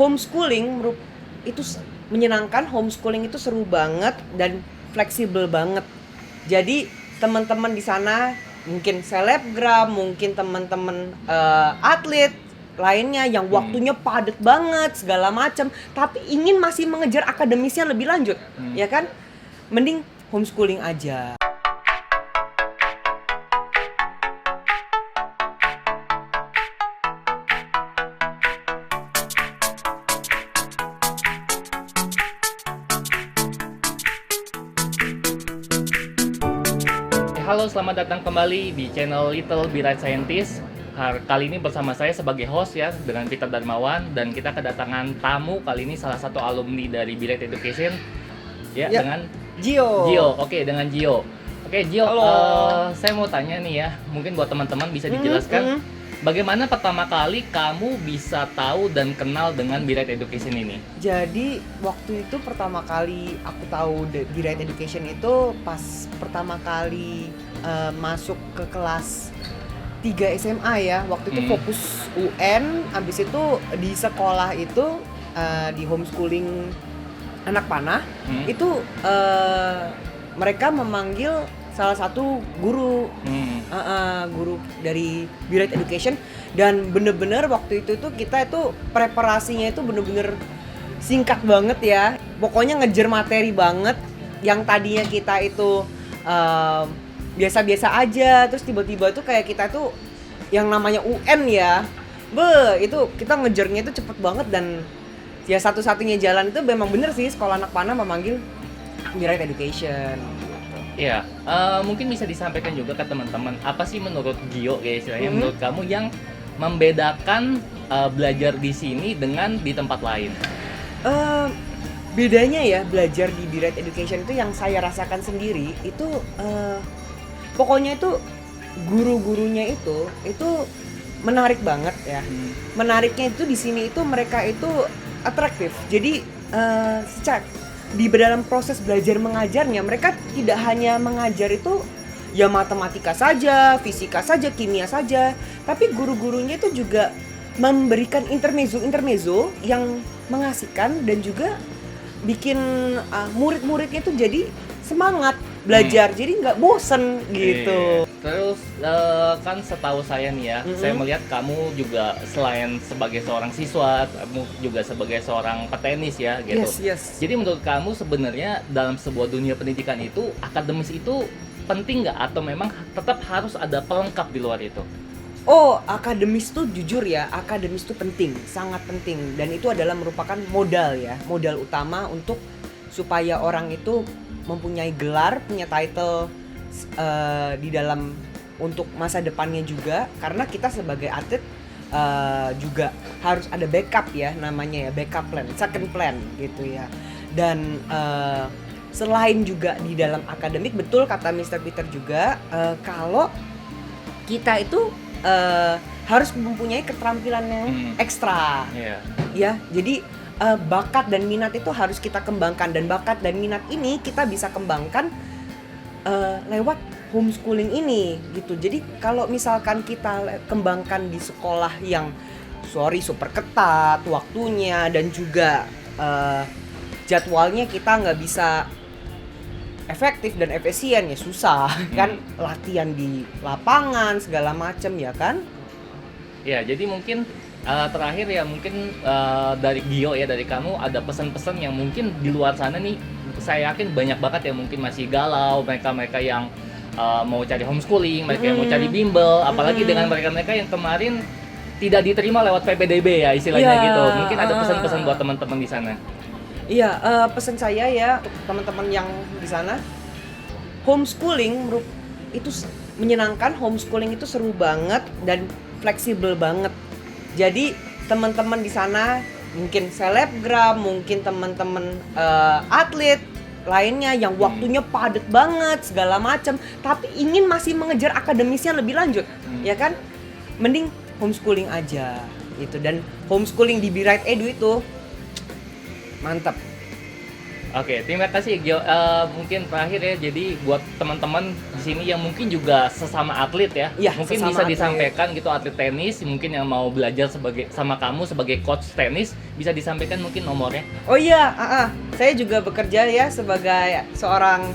homeschooling menyenangkan, homeschooling itu seru banget dan fleksibel banget. Jadi teman-teman di sana mungkin selebgram, mungkin teman-teman atlet lainnya yang waktunya padat banget segala macam, tapi ingin masih mengejar akademisnya lebih lanjut, ya kan? Mending homeschooling aja. Halo, selamat datang kembali di channel Little Be Right Scientist. Kali ini bersama saya sebagai host ya, dengan Peter Darmawan, dan kita kedatangan tamu kali ini salah satu alumni dari Be Right Education ya. Dengan Gio. Oke, dengan Gio. Oke, Gio, saya mau tanya nih ya, mungkin buat teman-teman bisa dijelaskan bagaimana pertama kali kamu bisa tahu dan kenal dengan Be Right Education ini? Jadi waktu itu pertama kali aku tahu Be Right Education itu pas pertama kali masuk ke kelas 3 SMA ya. Waktu itu fokus UN, habis itu di sekolah itu di homeschooling anak panah. Itu mereka memanggil salah satu guru guru dari Be Right Education, dan bener-bener waktu itu tuh kita itu preparasinya itu bener-bener singkat banget ya, pokoknya ngejar materi banget. Yang tadinya kita itu biasa-biasa aja, terus tiba-tiba tuh kayak kita tuh yang namanya UN ya, itu kita ngejarnya itu cepet banget. Dan ya satu-satunya jalan itu memang bener sih, sekolah anak panah memanggil Be Right Education. Iya, mungkin bisa disampaikan juga ke teman-teman, apa sih menurut Gio ya istilahnya, menurut kamu yang membedakan belajar di sini dengan di tempat lain? Bedanya ya belajar di Be Right Education itu yang saya rasakan sendiri itu pokoknya itu guru-gurunya itu menarik banget ya. Menariknya itu di sini itu mereka itu atraktif. Jadi di dalam proses belajar mengajarnya mereka tidak hanya mengajar itu ya matematika saja, fisika saja, kimia saja, tapi guru-gurunya itu juga memberikan intermezzo yang mengasihkan dan juga bikin murid-muridnya itu jadi semangat belajar, jadi nggak bosen gitu. Terus kan setahu saya nih ya, saya melihat kamu juga selain sebagai seorang siswa, kamu juga sebagai seorang petenis ya gitu. Yes. Jadi menurut kamu sebenarnya dalam sebuah dunia pendidikan itu akademis itu penting nggak, atau memang tetap harus ada pelengkap di luar itu? Oh, akademis tuh jujur ya, akademis tuh penting, sangat penting, dan itu adalah merupakan modal ya, modal utama untuk supaya orang itu mempunyai gelar, punya title di dalam untuk masa depannya juga. Karena kita sebagai atlet juga harus ada backup ya, namanya ya backup plan, second plan gitu ya. Dan selain juga di dalam akademik, betul kata Mr. Peter juga, kalau kita itu harus mempunyai keterampilan yang ekstra. Ya, jadi bakat dan minat itu harus kita kembangkan, dan bakat dan minat ini kita bisa kembangkan lewat homeschooling ini gitu. Jadi kalau misalkan kita kembangkan di sekolah yang super ketat waktunya dan juga jadwalnya kita nggak bisa efektif dan efisien, ya susah kan, latihan di lapangan segala macem ya kan. Ya, jadi mungkin terakhir ya, mungkin dari Gio ya, dari kamu ada pesan-pesan yang mungkin di luar sana nih, saya yakin banyak banget yang mungkin masih galau, mereka yang mau cari homeschooling, mereka yang mau cari bimbel, apalagi dengan mereka yang kemarin tidak diterima lewat PPDB ya istilahnya gitu. Mungkin ada pesan-pesan buat teman-teman di sana. Iya, pesan saya ya untuk teman-teman yang di sana, homeschooling itu menyenangkan, homeschooling itu seru banget dan fleksibel banget. Jadi teman-teman di sana mungkin selebgram, mungkin teman-teman atlet lainnya yang waktunya padat banget segala macam, tapi ingin masih mengejar akademisnya lebih lanjut, ya kan? Mending homeschooling aja gitu. Dan homeschooling di Be Right Edu itu mantap. Oke, terima kasih Gio. Mungkin terakhir ya, jadi buat teman-teman di sini yang mungkin juga sesama atlet ya, Iya, mungkin sesama bisa atlet. disampaikan gitu atlet tenis, mungkin yang mau belajar sama kamu sebagai coach tenis, bisa disampaikan mungkin nomornya. Oh iya, saya juga bekerja ya sebagai seorang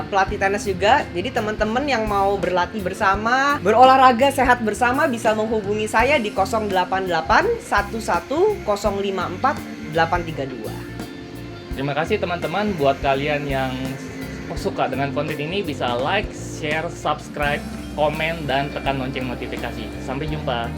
pelatih tenis juga. Jadi teman-teman yang mau berlatih bersama, berolahraga sehat bersama bisa menghubungi saya di 088 11 054 832. Terima kasih teman-teman, buat kalian yang suka dengan konten ini bisa like, share, subscribe, komen, dan tekan lonceng notifikasi. Sampai jumpa.